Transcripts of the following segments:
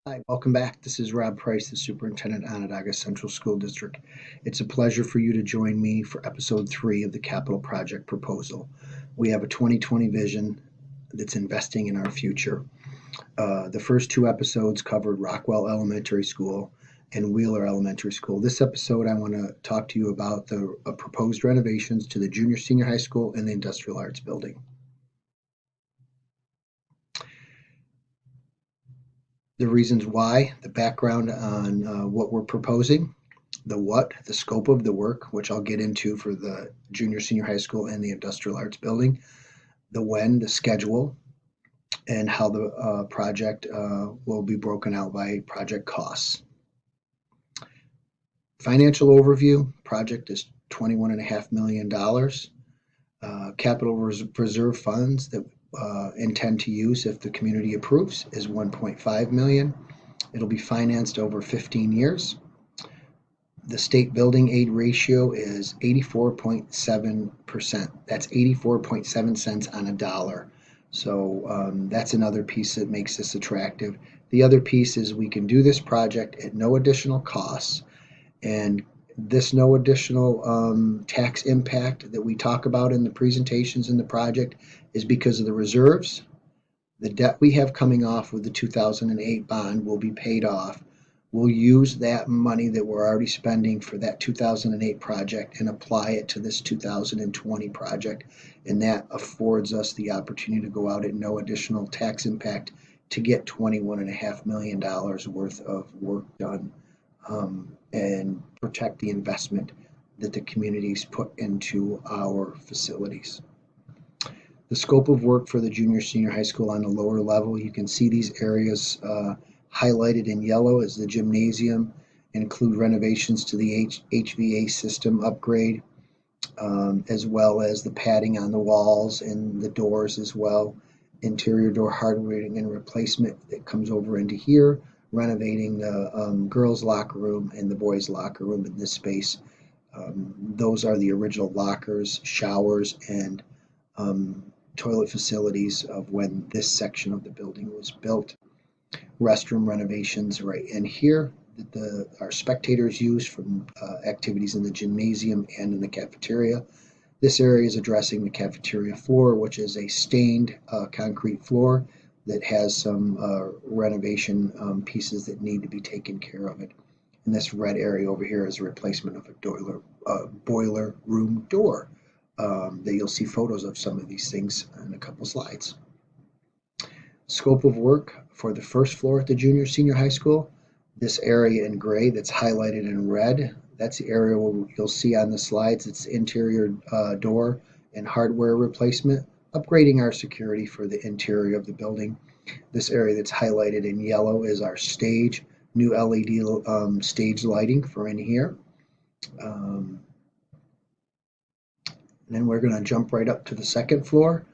Hi, welcome back. This is Rob Price, the Superintendent Onondaga Central School District. It's a pleasure for you to join me for episode 3 of the capital project proposal. We have a 2020 vision that's investing in our future. The first 2 episodes covered Rockwell Elementary School and Wheeler Elementary School. This episode, I want to talk to you about the proposed renovations to the junior senior high school and the industrial arts building. The reasons why, the background on what we're proposing, the what, the scope of the work, which I'll get into for the junior senior high school and the industrial arts building, the when, the schedule, and how the project will be broken out by project costs. Financial overview, project is $21.5 million. Capital reserve funds that intend to use if the community approves is $1.5 million. It'll be financed over 15 years. The state building aid ratio is 84.7%. That's 84.7 cents on a dollar. So that's another piece that makes this attractive. The other piece is we can do this project at no additional costs, and this no additional tax impact that we talk about in the presentations in the project is because of the reserves. The debt we have coming off with the 2008 bond will be paid off. We'll use that money that we're already spending for that 2008 project and apply it to this 2020 project. And that affords us the opportunity to go out at no additional tax impact to get $21.5 million worth of work done and protect the investment that the communities put into our facilities. The scope of work for the junior senior high school on the lower level, you can see these areas highlighted in yellow as the gymnasium, include renovations to the HVAC system upgrade, as well as the padding on the walls and the doors as well. Interior door hardwiring and replacement that comes over into here, renovating the girls' locker room and the boys' locker room in this space. Those are the original lockers, showers, and toilet facilities of when this section of the building was built. Restroom renovations right in here that our spectators use from activities in the gymnasium and in the cafeteria. This area is addressing the cafeteria floor, which is a stained concrete floor that has some renovation pieces that need to be taken care of it. And this red area over here is a replacement of a boiler room door that you'll see photos of some of these things in a couple slides. Scope of work for the first floor at the junior senior high school, this area in gray that's highlighted in red, that's the area you'll see on the slides. It's interior door and hardware replacement, upgrading our security for the interior of the building. This area that's highlighted in yellow is our stage, new LED stage lighting for in here. And then we're going to jump right up to the second floor,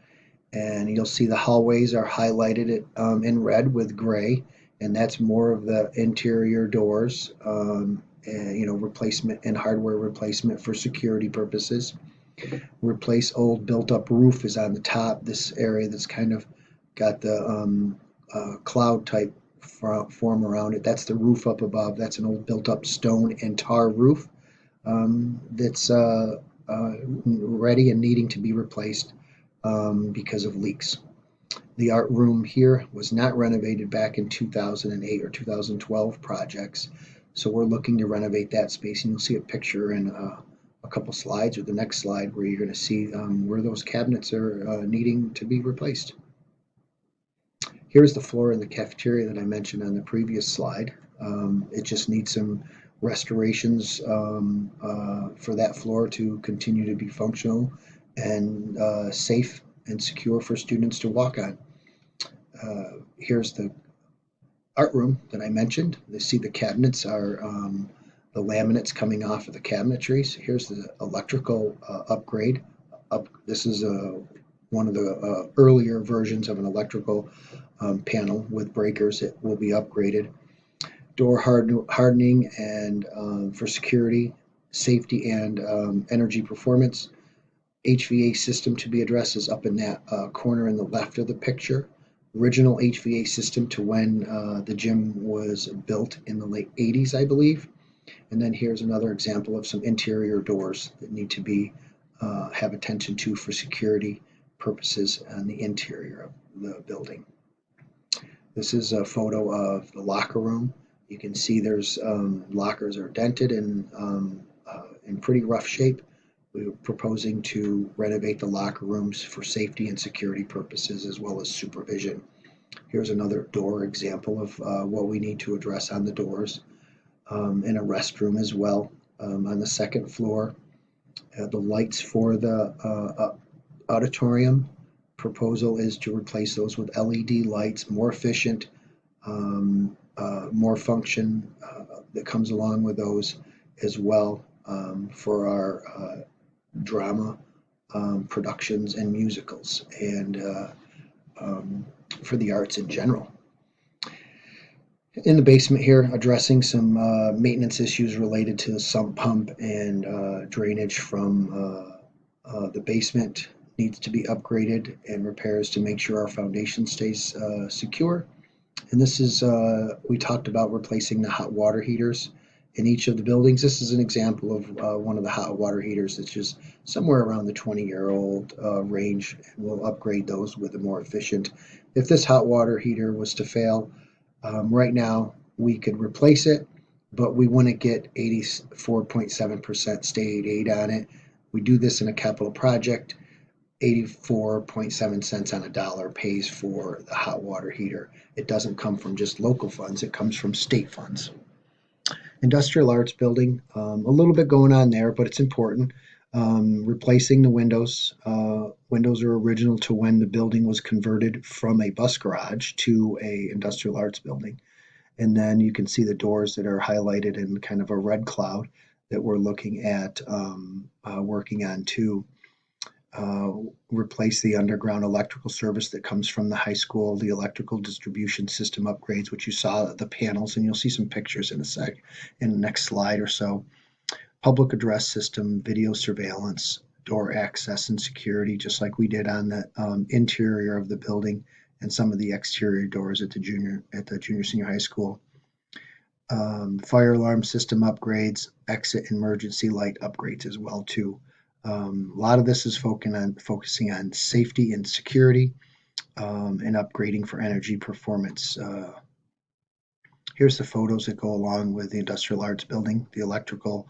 and you'll see the hallways are highlighted in red with gray, and that's more of the interior doors, and, replacement and hardware replacement for security purposes. Replace old built-up roof is on the top. This area that's kind of got the cloud type form around it. That's the roof up above. That's an old built-up stone and tar roof that's ready and needing to be replaced because of leaks. The art room here was not renovated back in 2008 or 2012 projects, so we're looking to renovate that space, and you'll see a picture in a couple slides, or the next slide, where you're going to see where those cabinets are needing to be replaced. Here's the floor in the cafeteria that I mentioned on the previous slide. It just needs some restorations for that floor to continue to be functional and safe and secure for students to walk on. Here's the art room that I mentioned. You see the cabinets are the laminates coming off of the cabinetries. Here's the electrical upgrade. This is one of the earlier versions of an electrical panel with breakers that will be upgraded. Door hardening and for security, safety, and energy performance. HVAC system to be addressed is up in that corner in the left of the picture. original HVAC system to when the gym was built in the late 80s, I believe. And then here's another example of some interior doors that need to be have attention to for security purposes on the interior of the building. This is a photo of the locker room. You can see there's lockers are dented and in pretty rough shape. We were proposing to renovate the locker rooms for safety and security purposes as well as supervision. Here's another door example of what we need to address on the doors, and a restroom as well. On the second floor, the lights for the auditorium proposal is to replace those with LED lights, more efficient, more function that comes along with those as well, for our drama productions and musicals, and for the arts in general. In the basement here, addressing some maintenance issues related to the sump pump and drainage from the basement needs to be upgraded, and repairs to make sure our foundation stays secure. And this is, we talked about replacing the hot water heaters in each of the buildings. This is an example of one of the hot water heaters that's just somewhere around the 20-year-old range, and we'll upgrade those with a more efficient. If this hot water heater was to fail, right now, we could replace it, but we wouldn't get 84.7% state aid on it. We do this in a capital project. 84.7 cents on a dollar pays for the hot water heater. It doesn't come from just local funds, it comes from state funds. Industrial Arts Building, a little bit going on there, but it's important. Replacing the windows. Windows are original to when the building was converted from a bus garage to a industrial arts building. And then you can see the doors that are highlighted in kind of a red cloud that we're looking at working on to replace the underground electrical service that comes from the high school, the electrical distribution system upgrades, which you saw the panels, and you'll see some pictures in in the next slide or so. Public address system, video surveillance, door access and security, just like we did on the interior of the building and some of the exterior doors at the junior senior high school. Fire alarm system upgrades, exit emergency light upgrades as well too. A lot of this is focusing on safety and security, and upgrading for energy performance. Here's the photos that go along with the industrial arts building, the electrical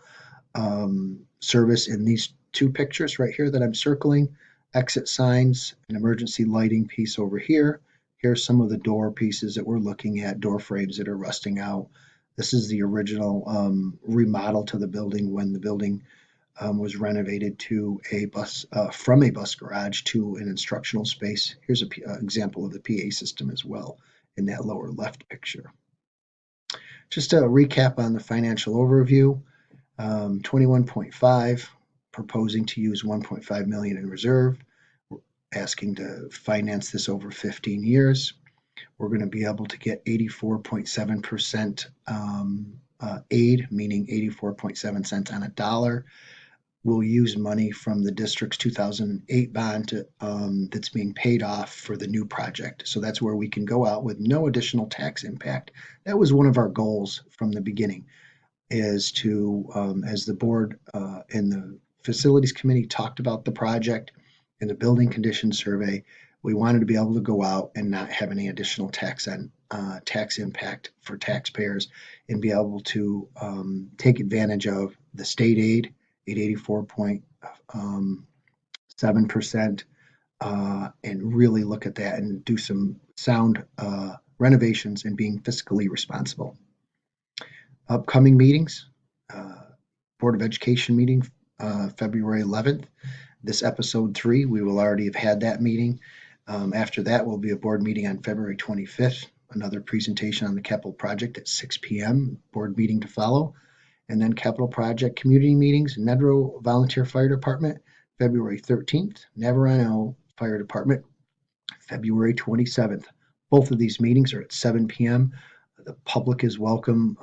service in these two pictures right here that I'm circling, exit signs, an emergency lighting piece over here. Here's some of the door pieces that we're looking at, door frames that are rusting out. This is the original remodel to the building when the building was renovated to from a bus garage to an instructional space. Here's an example of the PA system as well in that lower left picture. Just a recap on the financial overview. 21.5, proposing to use 1.5 million in reserve. We're asking to finance this over 15 years. We're going to be able to get 84.7% aid, meaning 84.7 cents on a dollar. We'll use money from the district's 2008 bond that's being paid off for the new project. So that's where we can go out with no additional tax impact. That was one of our goals from the beginning, is to, as the board and the facilities committee talked about the project and the building condition survey, we wanted to be able to go out and not have any additional tax impact for taxpayers, and be able to take advantage of the state aid at 84.7%, and really look at that and do some sound renovations and being fiscally responsible. Upcoming meetings, Board of Education meeting, February 11th. This episode 3, we will already have had that meeting. After that will be a board meeting on February 25th, another presentation on the capital project at 6 p.m., board meeting to follow. And then capital project community meetings, Nedrow Volunteer Fire Department, February 13th, Navarino Fire Department, February 27th. Both of these meetings are at 7 p.m. The public is welcome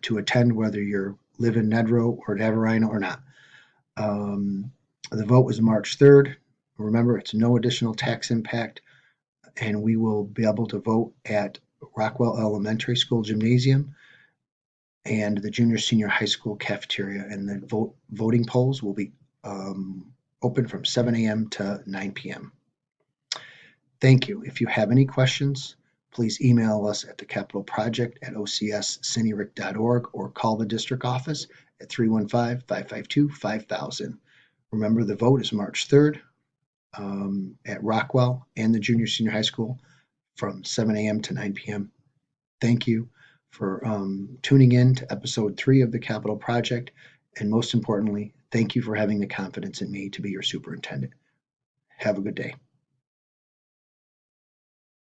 to attend, whether you live in Nedrow or Navarino or not. The vote was March 3rd. Remember, it's no additional tax impact. and we will be able to vote at Rockwell Elementary School Gymnasium and the junior senior high school cafeteria. And the voting polls will be open from 7 a.m. to 9 p.m. Thank you. If you have any questions, please email us at thecapitalproject@ocscineric.org or call the district office at 315-552-5000. Remember, the vote is March 3rd at Rockwell and the junior senior high school from 7 a.m. to 9 p.m. Thank you for tuning in to episode 3 of the Capital Project. And most importantly, thank you for having the confidence in me to be your superintendent. Have a good day.